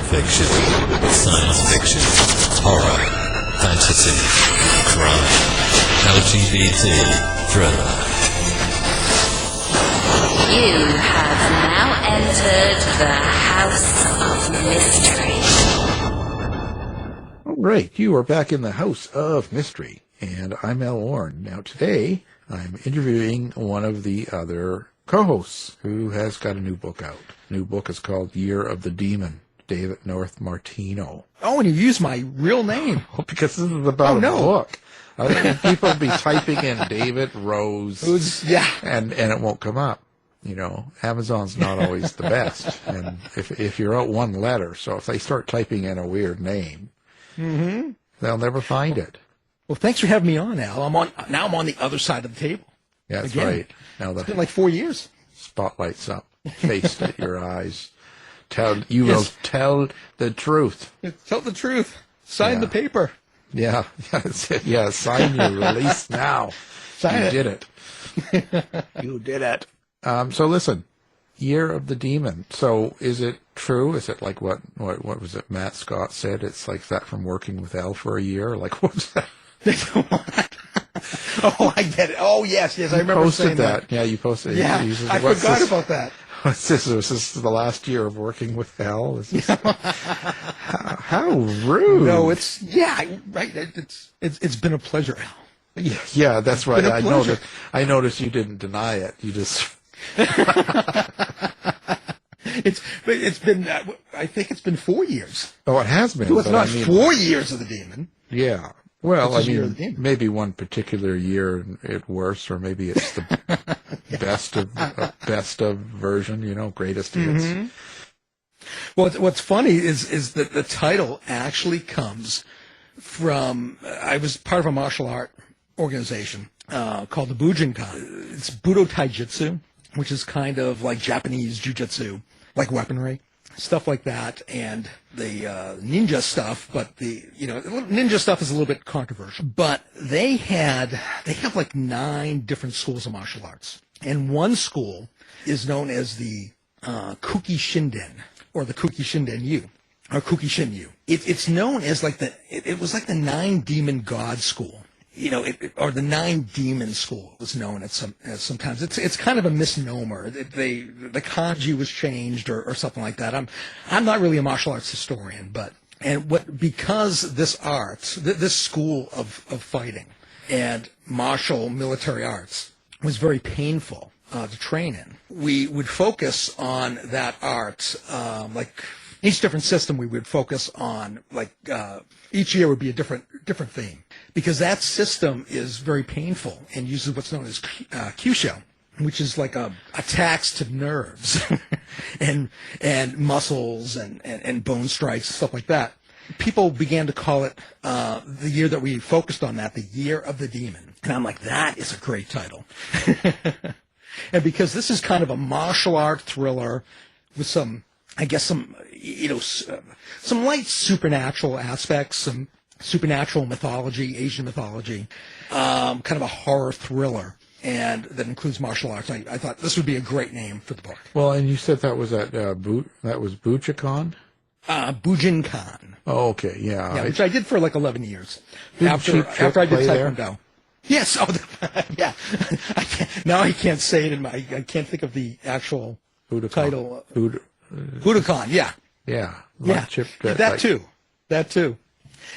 Fiction, science fiction, horror, fantasy, crime, LGBT, thriller. You have now entered the House of Mystery. All right, you are back in the House of Mystery, and I'm Al Warren. Now today, I'm interviewing one of the other co-hosts who has got a new book out. New book is called Year of the Demon, David North-Martino. Oh, and you use my real name. Because this is about a book. People will be typing in David Rose, and it won't come up. You know, Amazon's not always the best. And if you're out one letter, so if they start typing in a weird name, they'll never find it. Well, thanks for having me on, Al. Now I'm on the other side of the table. Yeah, that's Again. right. Now It's been like 4 years. spotlight's up, faced at your eyes. Will tell the truth. Tell the truth. Sign the paper. Yeah, that's it. Yeah, sign your release now. Sign you it. did it. You did it. So listen, Year of the Demon. So is it true? Is it like what was it Matt Scott said? It's like that from working with Elle for a year? Like what's that? Oh, I get it. Oh, yes, I remember saying that. Yeah, you posted it. Yeah, I forgot about that. What's this? Was this the last year of working with Elle? Is this, how rude. No, it's right. It's been a pleasure, Al. Yeah, that's right. Been a pleasure. I noticed you didn't deny it. You just It's been I think it's been 4 years. Oh, it has been. So it's not 4 years of the demon. Yeah. Well, It's a year of the demon. maybe one particular year it worse, or maybe it's the best of version. You know, greatest hits. Well, what's funny is that the title actually comes from I was part of a martial art organization called the Bujinkan. It's Budo Taijutsu, which is kind of like Japanese jujitsu, like weaponry, stuff like that, and the ninja stuff. But ninja stuff is a little bit controversial. But they have like 9 different schools of martial arts, and one school is known as the Kuki Shinden, or the Kuki Shinden Yu, or Kuki Shinyu. It's known as like it was like the 9 demon god school. You know, or the 9 demon school was known as sometimes. It's kind of a misnomer. The kanji was changed or something like that. I'm not really a martial arts historian, because this school of fighting and martial military arts was very painful to train in. We would focus on that art, like each different system we would focus on, each year would be a different theme, because that system is very painful and uses what's known as kyusho, which is like attacks to nerves and muscles and bone strikes, stuff like that. People began to call it the year that we focused on that, the Year of the Demon. And I'm like, that is a great title. And because this is kind of a martial art thriller with some light supernatural aspects, some supernatural mythology, Asian mythology, kind of a horror thriller, and that includes martial arts. I thought this would be a great name for the book. Well, and you said that was at Bujinkan? Bujinkan. Oh, okay, yeah. Which I did for like 11 years. Did after I did Taekwondo. There? Yes. Yeah. I can't say it I can't think of the actual title. Budokan. Yeah. Yeah. Chip, that too.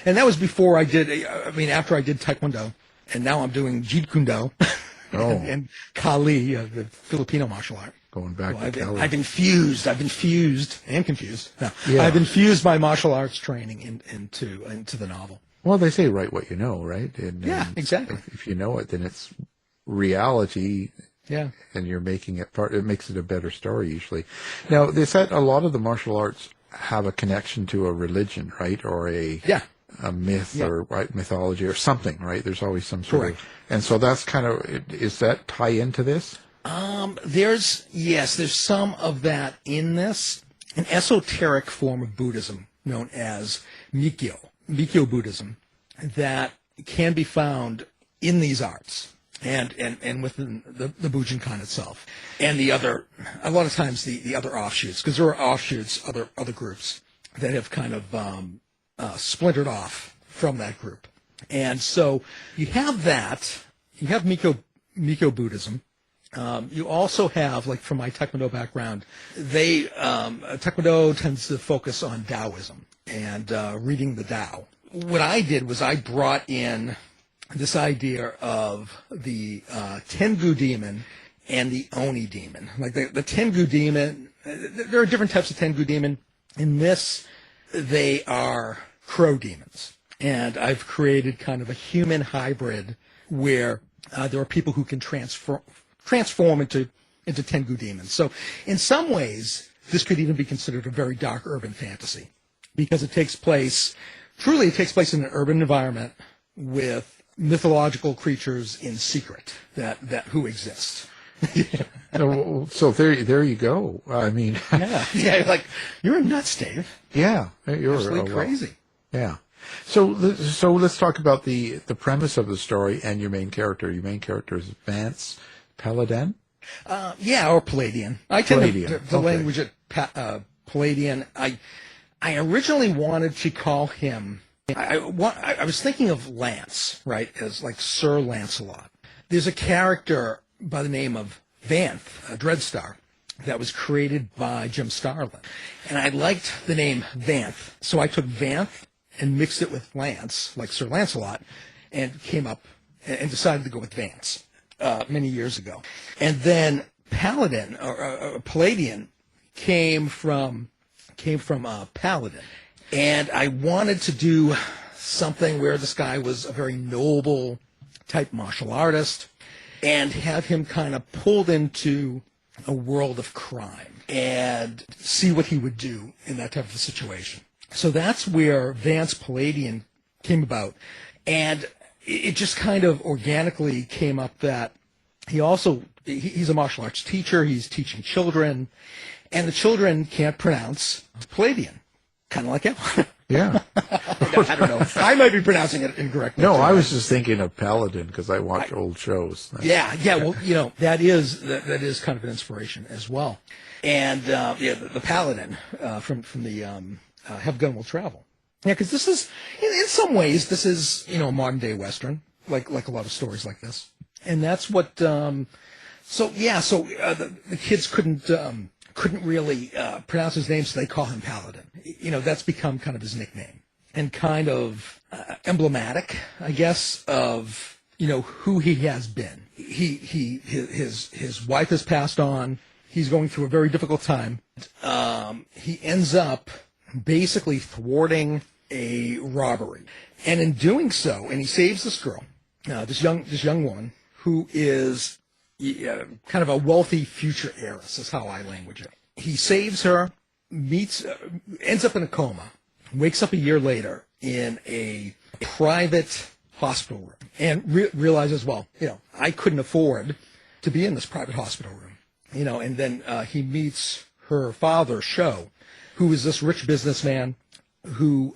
And that was before after I did Taekwondo, and now I'm doing Jeet Kune Do and Kali, the Filipino martial art. Going back to Kali. I've infused and confused. No, yeah. I've infused my martial arts training into the novel. Well, they say write what you know, right? And exactly. If you know it, then it's reality. Yeah. And you're making it it makes it a better story usually. Now, they said a lot of the martial arts have a connection to a religion, right? Or a myth or mythology or something, right? There's always some sort of. And so that's kind of, is that tie into this? There's some of that in this. An esoteric form of Buddhism known as Mikyo Buddhism, that can be found in these arts. And within the Bujinkan itself, and a lot of times the other offshoots, because there are offshoots, other groups, that have kind of splintered off from that group. And so you have that. You have Miko Buddhism. You also have, like from my Taekwondo background, Taekwondo tends to focus on Taoism and reading the Tao. What I did was I brought in this idea of the tengu demon and the oni demon. Like the tengu demon, there are different types of tengu demon. In this, they are crow demons. And I've created kind of a human hybrid where there are people who can transform into tengu demons. So in some ways, this could even be considered a very dark urban fantasy because it takes place in an urban environment with mythological creatures in secret that who exist. So there you go. I mean, yeah, like you're nuts, Dave. Yeah, you're absolutely crazy. Yeah. So let's talk about the premise of the story and your main character. Your main character is Vance Palladian. Or Palladian. I tend to language it Palladian. I originally wanted to call him. I was thinking of Lance, right, as like Sir Lancelot. There's a character by the name of Vanth, a Dreadstar, that was created by Jim Starlin, and I liked the name Vanth, so I took Vanth and mixed it with Lance, like Sir Lancelot, and came up and decided to go with Vance many years ago. And then Paladin or Palladian came from Paladin, and I wanted to do something where this guy was a very noble type martial artist, and have him kind of pulled into a world of crime and see what he would do in that type of a situation. So that's where Vance Palladian came about. And it just kind of organically came up that he's a martial arts teacher, he's teaching children, and the children can't pronounce Palladian, kind of like him. Yeah. I don't know. I might be pronouncing it incorrectly. No, I was just thinking of Paladin because I watch old shows. Yeah. Well, that is kind of an inspiration as well. And the Paladin from the Have Gun Will Travel. Yeah, because this is in some ways this is a modern day Western, like a lot of stories like this, and that's what. The kids couldn't really pronounce his name, so they call him Paladin. That's become kind of his nickname and kind of emblematic, I guess, of who he has been. His wife has passed on. He's going through a very difficult time. He ends up basically thwarting a robbery, and in doing so, and he saves this girl, this young woman who is kind of a wealthy future heiress, is how I language it. He saves her, ends up in a coma, wakes up a year later in a private hospital room, and realizes, I couldn't afford to be in this private hospital room, and then he meets her father, Sho, who is this rich businessman who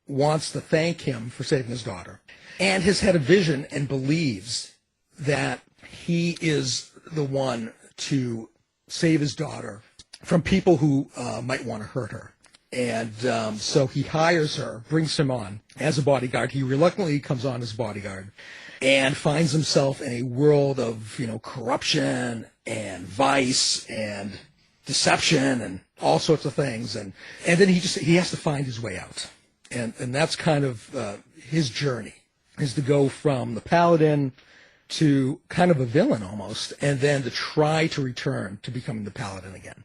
wants to thank him for saving his daughter, and has had a vision and believes that he is the one to save his daughter from people who might want to hurt her. And so he hires her, brings him on as a bodyguard. He reluctantly comes on as bodyguard and finds himself in a world of, corruption and vice and deception and all sorts of things. And then he has to find his way out. And that's kind of his journey, is to go from the Paladin to kind of a villain almost, and then to try to return to becoming the Paladin again.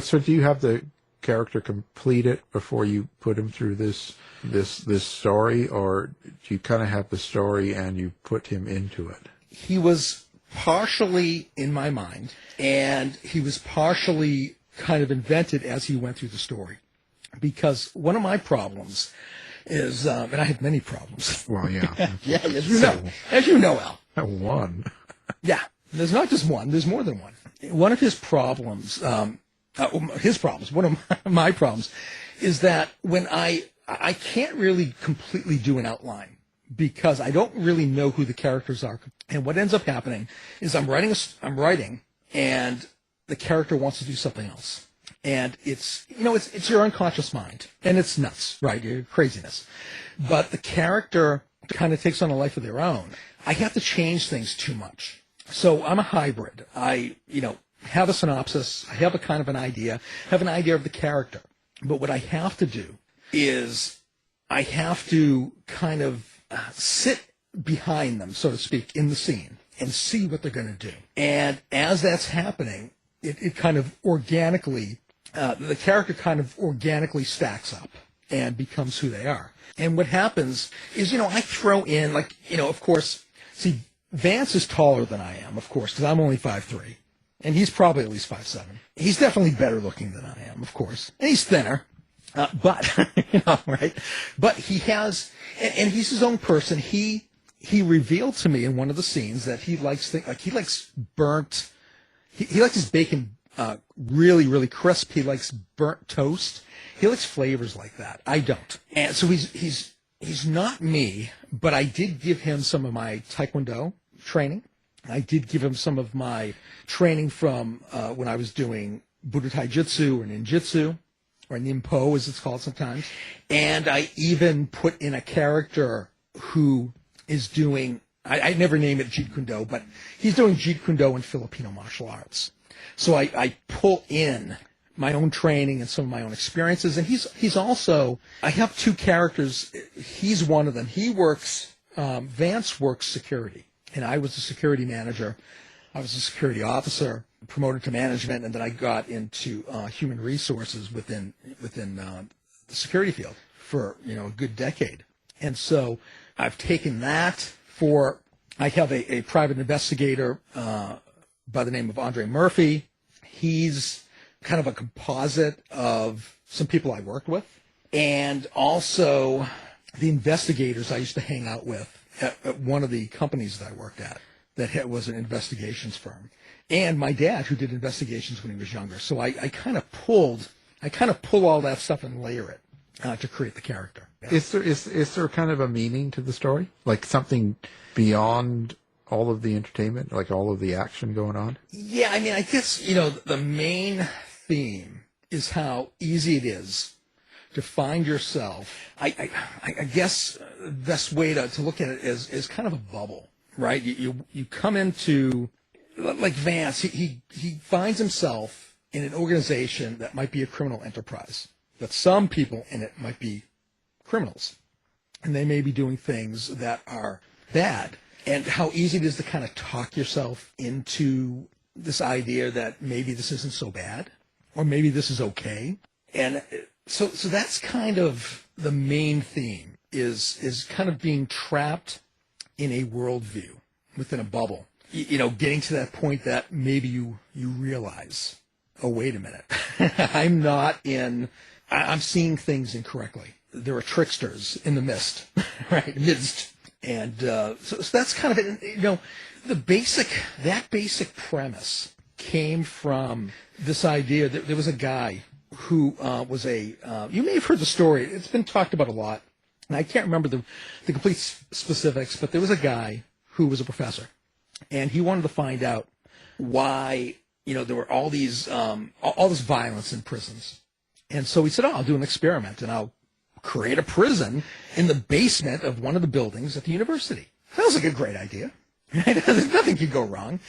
So do you have the character complete it before you put him through this story, or do you kind of have the story and you put him into it? He was partially in my mind, and he was partially kind of invented as he went through the story. Because one of my problems is, and I have many problems. Well, yeah. Yeah, as you know, Al. One. Yeah, there's not just one. There's more than one. One of his problems, one of my problems, is that when I can't really completely do an outline because I don't really know who the characters are. And what ends up happening is I'm writing, and the character wants to do something else. And it's your unconscious mind. And it's nuts, right? Your craziness. But the character kind of takes on a life of their own. I have to change things too much. So I'm a hybrid. I have a synopsis. I have a kind of an idea. Have an idea of the character. But what I have to do is I have to kind of sit behind them, so to speak, in the scene and see what they're going to do. And as that's happening, it kind of organically, the character kind of organically stacks up and becomes who they are. And what happens is, I throw in, of course, see, Vance is taller than I am, of course, because I'm only 5'3", and he's probably at least 5'7". He's definitely better looking than I am, of course, and he's thinner, but right? But he has, and he's his own person. He revealed to me in one of the scenes that he likes he likes burnt. He likes his bacon really, really crisp. He likes burnt toast. He likes flavors like that. I don't. And so he's not me, but I did give him some of my Taekwondo training. I did give him some of my training from when I was doing Budo Taijutsu or Ninjutsu, or Nimpo as it's called sometimes. And I even put in a character who is doing, I never name it Jeet Kune Do, but he's doing Jeet Kune Do in Filipino martial arts. So I pull in my own training and some of my own experiences. And he's also, I have two characters. He's one of them. He works, Vance works security. And I was a security manager. I was a security officer, promoted to management, and then I got into human resources within the security field for a good decade. And so I've taken that I have a private investigator by the name of Andre Murphy. He's kind of a composite of some people I worked with, and also the investigators I used to hang out with at one of the companies that I worked at that was an investigations firm, and my dad, who did investigations when he was younger. So I kind of pull all that stuff and layer it to create the character. Yeah. Is there kind of a meaning to the story, like something beyond all of the entertainment, like all of the action going on? Yeah, I mean, I guess the main theme is how easy it is to find yourself. I guess the best way to look at it is kind of a bubble, right? You come into, like Vance, he finds himself in an organization that might be a criminal enterprise, but some people in it might be criminals, and they may be doing things that are bad. And how easy it is to kind of talk yourself into this idea that maybe this isn't so bad, or maybe this is okay. And so that's kind of the main theme, is kind of being trapped in a worldview within a bubble. Getting to that point that maybe you realize, oh, wait a minute, I'm seeing things incorrectly. There are tricksters in the mist, right? Midst. And so that's kind of it. That basic premise came from this idea that there was a guy who was you may have heard the story. It's been talked about a lot, and I can't remember the complete specifics, but there was a guy who was a professor, and he wanted to find out why there were all these all this violence in prisons. And so he said, I'll do an experiment, and I'll create a prison in the basement of one of the buildings at the university. Sounds like a great idea. Right? Nothing could go wrong.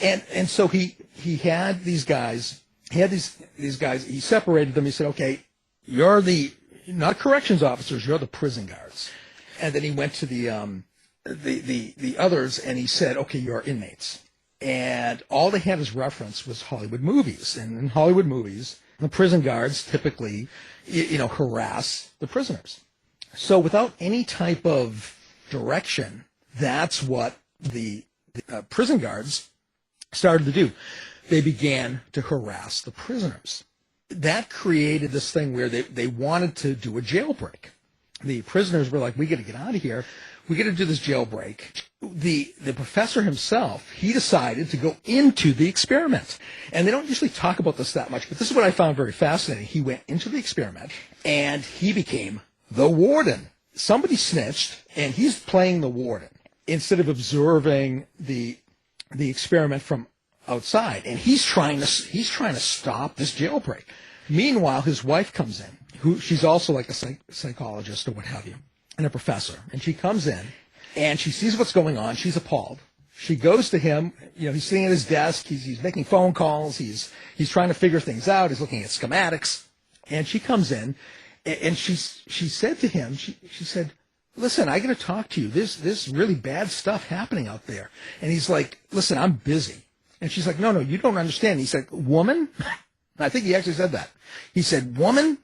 And so he had these guys. He had these guys. He separated them. He said, okay, you're not corrections officers. You're the prison guards. And then he went to the others, and he said, okay, you're inmates. And all they had as reference was Hollywood movies. And in Hollywood movies, the prison guards typically, harass the prisoners. So without any type of direction, that's what the prison guards started to do. They began to harass the prisoners. That created this thing where they wanted to do a jailbreak. The prisoners were like, we got to get out of here. We got to do this jailbreak. The professor himself, he decided to go into the experiment. And they don't usually talk about this that much, but this is what I found very fascinating. He went into the experiment, and he became the warden. Somebody snitched, and he's playing the warden instead of observing the experiment from outside, and he's trying to stop this jailbreak. Meanwhile, his wife comes in, she's also like a psychologist or what have you, and a professor, and she comes in, and she sees what's going on. She's appalled. She goes to him. He's sitting at his desk. He's making phone calls. He's trying to figure things out. He's looking at schematics, and she comes in, and she said to him, she said, "Listen, I got to talk to you. There's really bad stuff happening out there." And he's like, "Listen, I'm busy." And she's like, no, you don't understand. He's like, "Woman," I think he actually said that. He said, "Woman,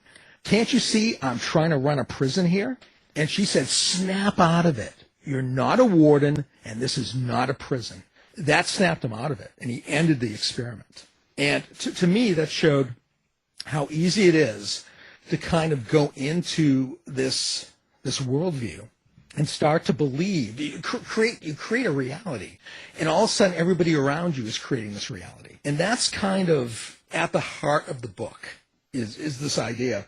can't you see I'm trying to run a prison here?" And she said, "Snap out of it. You're not a warden, and this is not a prison." That snapped him out of it, and he ended the experiment. And to me, that showed how easy it is to kind of go into this worldview and start to believe. You create a reality, and all of a sudden everybody around you is creating this reality. And that's kind of at the heart of the book is this idea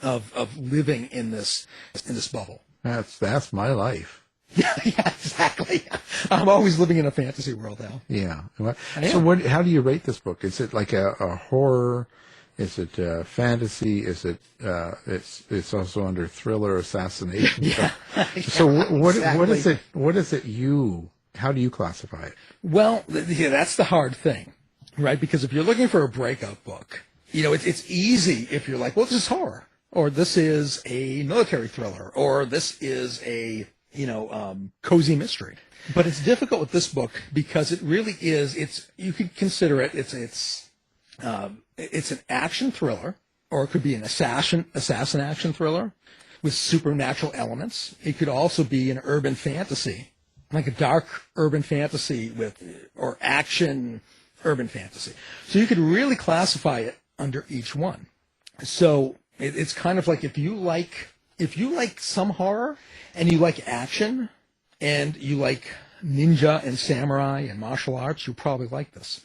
of living in this bubble. That's my life. Yeah, exactly. I'm always living in a fantasy world now. Yeah. So how do you rate this book? Is it like a horror? Is it fantasy? Is it? It's also under thriller, assassination. Yeah. So what is it? What is it? How do you classify it? Well, that's the hard thing, right? Because if you're looking for a breakout book, it's easy if you're like, well, this is horror, or this is a military thriller, or this is a cozy mystery. But it's difficult with this book because it really is. You could consider it. It's an action thriller, or it could be an assassin action thriller with supernatural elements. It could also be an urban fantasy, like a dark urban fantasy or action urban fantasy. So you could really classify it under each one. So it's kind of like if you like some horror and you like action and you like ninja and samurai and martial arts, you'll probably like this.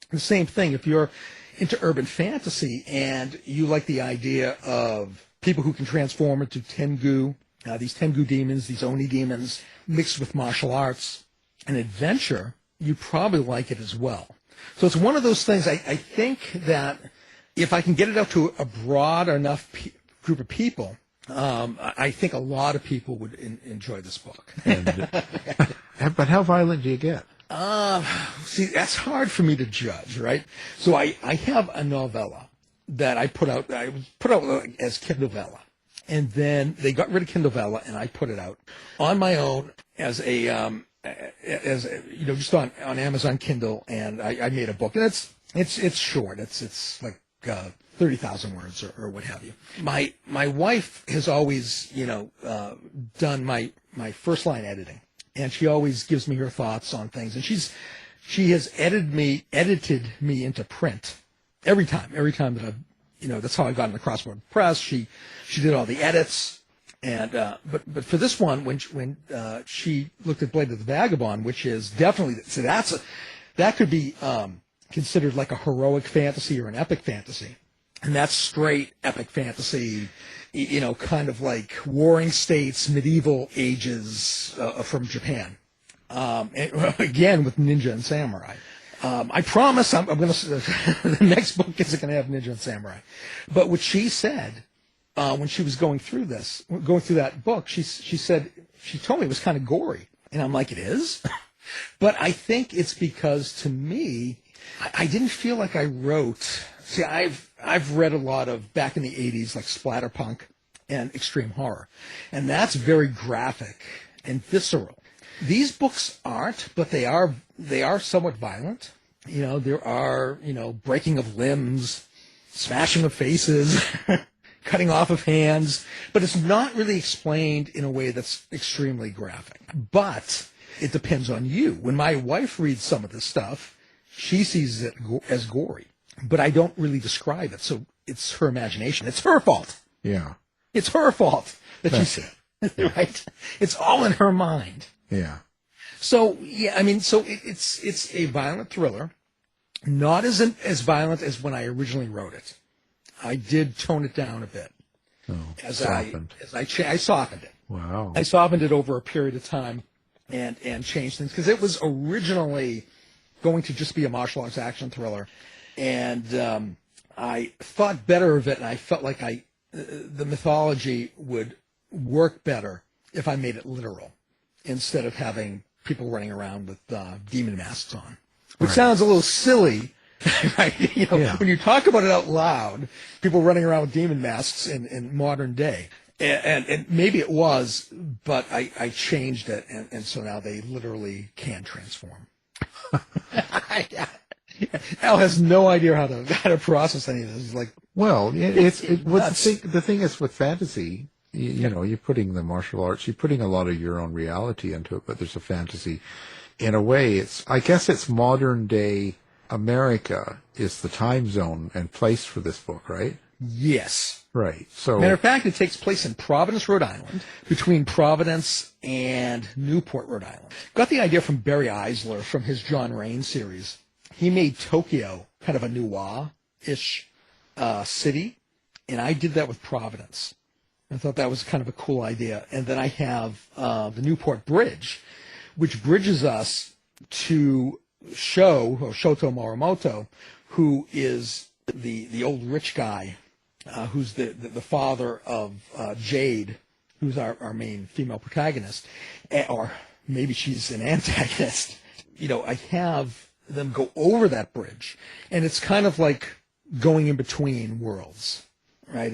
The same thing if you're into urban fantasy and you like the idea of people who can transform into tengu, these tengu demons, these oni demons, mixed with martial arts and adventure, you probably like it as well. So it's one of those things. I think that if I can get it out to a broad enough group of people, I think a lot of people would enjoy this book. But how violent do you get? See, that's hard for me to judge, right? So I have a novella that I put out as Kindlevella. And then they got rid of Kindlevella, and I put it out on my own as just on Amazon Kindle, and I made a book. And it's short. It's like 30,000 words or what have you. My wife has always, done my first line editing, and she always gives me her thoughts on things. And she has edited me into print every time that I've, that's how I got into Crossword Press. She did all the edits, and but for this one, when she looked at Blade of the Vagabond, which is definitely, so that could be considered like a heroic fantasy or an epic fantasy. And that's straight epic fantasy, kind of like warring states, medieval ages from Japan. And, again, with ninja and samurai. I promise I'm going to, the next book isn't going to have ninja and samurai. But what she said when she was going through that book, she said, she told me it was kind of gory. And I'm like, it is? But I think it's because, to me, I didn't feel like I wrote. See, I've read a lot of back in the 80s, like splatterpunk and extreme horror, and that's very graphic and visceral. These books aren't, but they are somewhat violent. There are breaking of limbs, smashing of faces, cutting off of hands, but it's not really explained in a way that's extremely graphic. But it depends on you. When my wife reads some of this stuff, she sees it as gory, but I don't really describe it. So it's her imagination. It's her fault. Yeah. It's her fault that she said, right? It's all in her mind. Yeah. So, yeah, so it's a violent thriller, not as violent as when I originally wrote it. I did tone it down a bit. Oh, I softened it. Wow. I softened it over a period of time and changed things, because it was originally going to just be a martial arts action thriller, and I thought better of it, and I felt like the mythology would work better if I made it literal instead of having people running around with demon masks on, which sounds a little silly. Right? When you talk about it out loud, people running around with demon masks in modern day. And maybe it was, but I changed it, and so now they literally can transform. Al has no idea how to process any of this. He's like, well, the thing is with fantasy, you're putting the martial arts, you're putting a lot of your own reality into it, but there's a fantasy. In a way, I guess it's modern day America is the time zone and place for this book, right? yes. Right. So, Matter of fact, it takes place in Providence, Rhode Island, between Providence and Newport, Rhode Island. Got the idea from Barry Eisler from his John Rain series. He made Tokyo kind of a noir-ish city, and I did that with Providence. I thought that was kind of a cool idea. And then I have the Newport Bridge, which bridges us to Shoto Morimoto, who is the old rich guy, who's the father of Jade, who's our main female protagonist, or maybe she's an antagonist. I have them go over that bridge, and it's kind of like going in between worlds, right?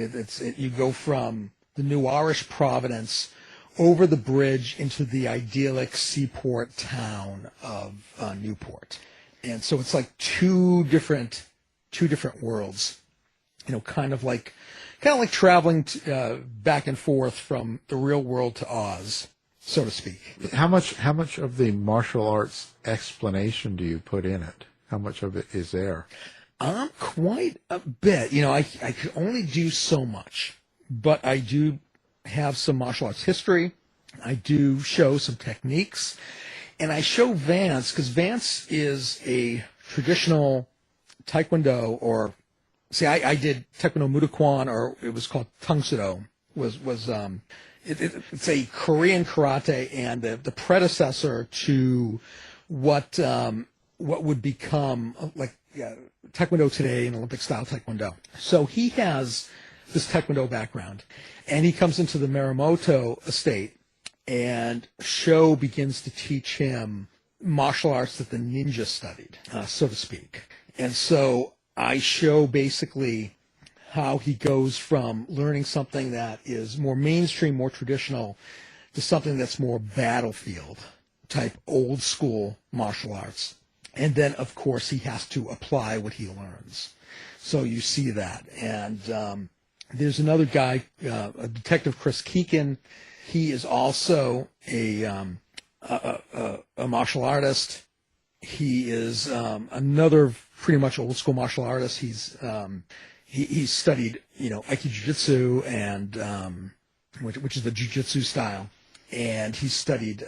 You go from the noirish Providence over the bridge into the idyllic seaport town of Newport, and so it's like two different worlds. Kind of like traveling back and forth from the real world to Oz, so to speak. How much of the martial arts explanation do you put in it? How much of it is there? Quite a bit. I could only do so much, but I do have some martial arts history. I do show some techniques, and I show Vance, because Vance is a traditional Taekwondo, or I did Taekwondo Mudokwan, or it was called Tungsudo. It's a Korean karate and the predecessor to what would become like Taekwondo today, and Olympic style Taekwondo. So he has this Taekwondo background, and he comes into the Morimoto estate, and Sho begins to teach him martial arts that the ninja studied, so to speak. And so I show basically how he goes from learning something that is more mainstream, more traditional, to something that's more battlefield type, old school martial arts. And then, of course, he has to apply what he learns. So you see that. And there's another guy, a Detective Chris Keegan. He is also a martial artist. He is another pretty much old school martial artist. He's studied Aikido-Jiu-Jitsu, and which is the Jiu-Jitsu style, and he studied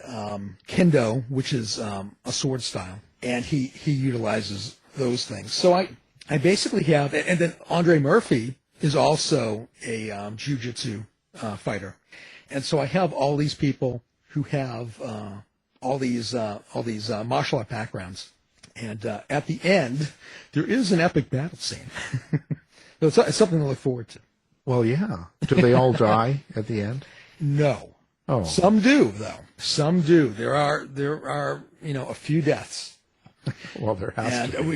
Kendo, which is a sword style, and he utilizes those things. So I basically have, and then Andre Murphy is also a Jiu-Jitsu fighter, and so I have all these people who have all these martial art backgrounds. And at the end, there is an epic battle scene. So it's something to look forward to. Well, yeah. Do they all die at the end? No. Oh. Some do, though. Some do. There are a few deaths. Well, there has to be. And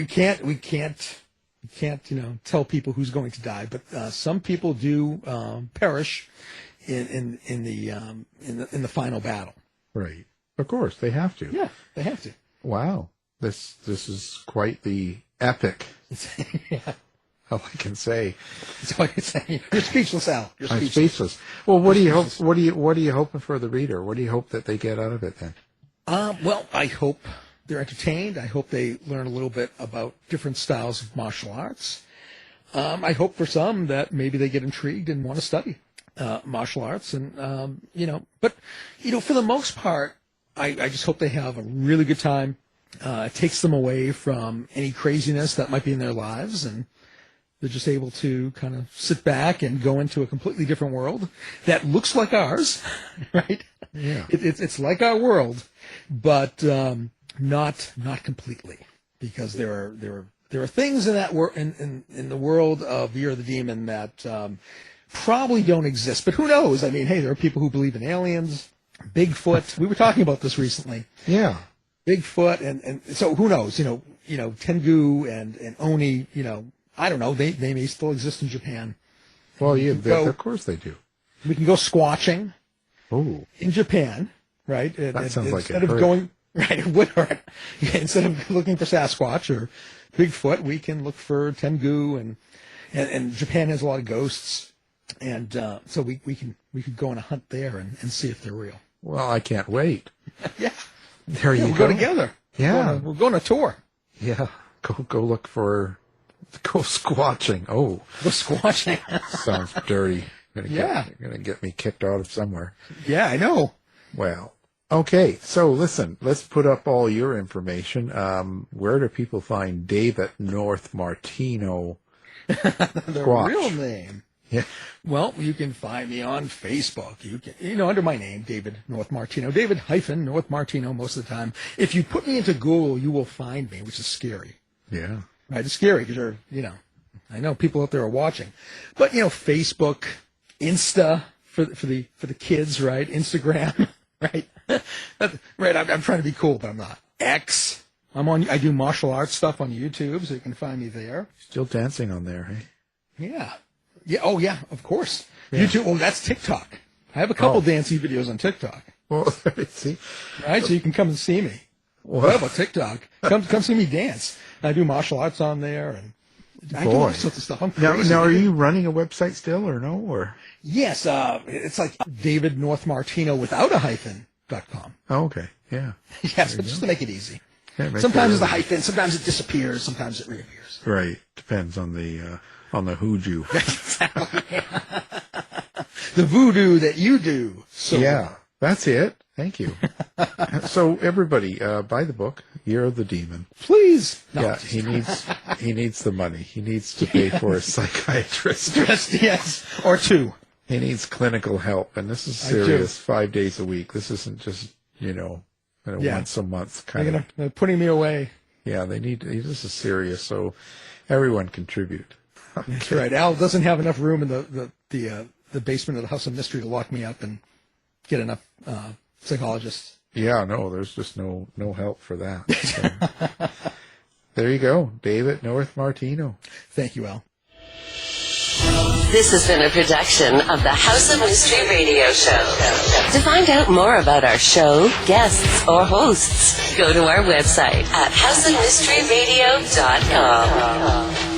we can't tell people who's going to die, but some people do perish in the final battle. Right. Of course, they have to. Yeah, they have to. Wow. This is quite the epic. Yeah. All I can say. That's all I can say. You're speechless, Al. You're I'm speechless. Well, what do you hope? What are you hoping for the reader? What do you hope that they get out of it then? Well, I hope they're entertained. I hope they learn a little bit about different styles of martial arts. I hope for some that maybe they get intrigued and want to study martial arts, and but for the most part, I just hope they have a really good time. It takes them away from any craziness that might be in their lives, and they're just able to kind of sit back and go into a completely different world that looks like ours, right? Yeah. It's like our world, but not completely. because there are things in that in the world of Year of the Demon that probably don't exist. But who knows? I mean, hey, there are people who believe in aliens, Bigfoot. We were talking about this recently. Yeah. Bigfoot, and so who knows? Tengu and Oni. I don't know. They may still exist in Japan. Well, of course they do. We can go squatching. Oh. In Japan, right? That sounds like instead of going right, it would hurt. Yeah, instead of looking for Sasquatch or Bigfoot, we can look for Tengu, and Japan has a lot of ghosts, and so we could go on a hunt there and see if they're real. Well, I can't wait. Yeah. There you we'll go. Go together. Yeah. We'll go on a tour. Yeah. Go squatching. Oh. Go squatching. Sounds dirty. Gonna get me kicked out of somewhere. Yeah, I know. Well, okay. So listen, let's put up all your information. Where do people find David North-Martino? The real name. Yeah. Well, you can find me on Facebook. You can, under my name, David North-Martino. David-North-Martino most of the time. If you put me into Google, you will find me, which is scary. Yeah. Right, it's scary because I know people out there are watching. But, Facebook, Insta for the kids, right? Instagram, right? Right, I'm trying to be cool, but I'm not. X. I do martial arts stuff on YouTube, so you can find me there. Still dancing on there, hey? Yeah. Yeah. Oh, yeah. Of course. Yeah. YouTube. Oh, that's TikTok. I have a couple dancey videos on TikTok. Well, see, right. So you can come and see me. What about TikTok? Come see me dance. I do martial arts on there, and I do all sorts of stuff. I'm crazy. Now, are you running a website still, or no? Or yes. It's like David North-Martino without a hyphen.com. Oh, okay. Yeah. Yes, but just to make it easy. Yeah, sometimes it's a hyphen. Sometimes it disappears. Sometimes it reappears. Right. Depends on the hoodoo. The voodoo that you do. So yeah, that's it. Thank you. So everybody, buy the book, Year of the Demon. Please. No, yeah, he needs the money. He needs to pay for a psychiatrist. Yes, or two. He needs clinical help, and this is serious. 5 days a week. This isn't just once a month kind of. They're putting me away. Yeah, this is serious. So everyone contribute. Okay. That's right. Al doesn't have enough room in the basement of the House of Mystery to lock me up and get enough psychologists. Yeah, no, there's just no help for that. So, there you go, David North-Martino. Thank you, Al. This has been a production of the House of Mystery Radio Show. To find out more about our show, guests, or hosts, go to our website at houseofmysteryradio.com.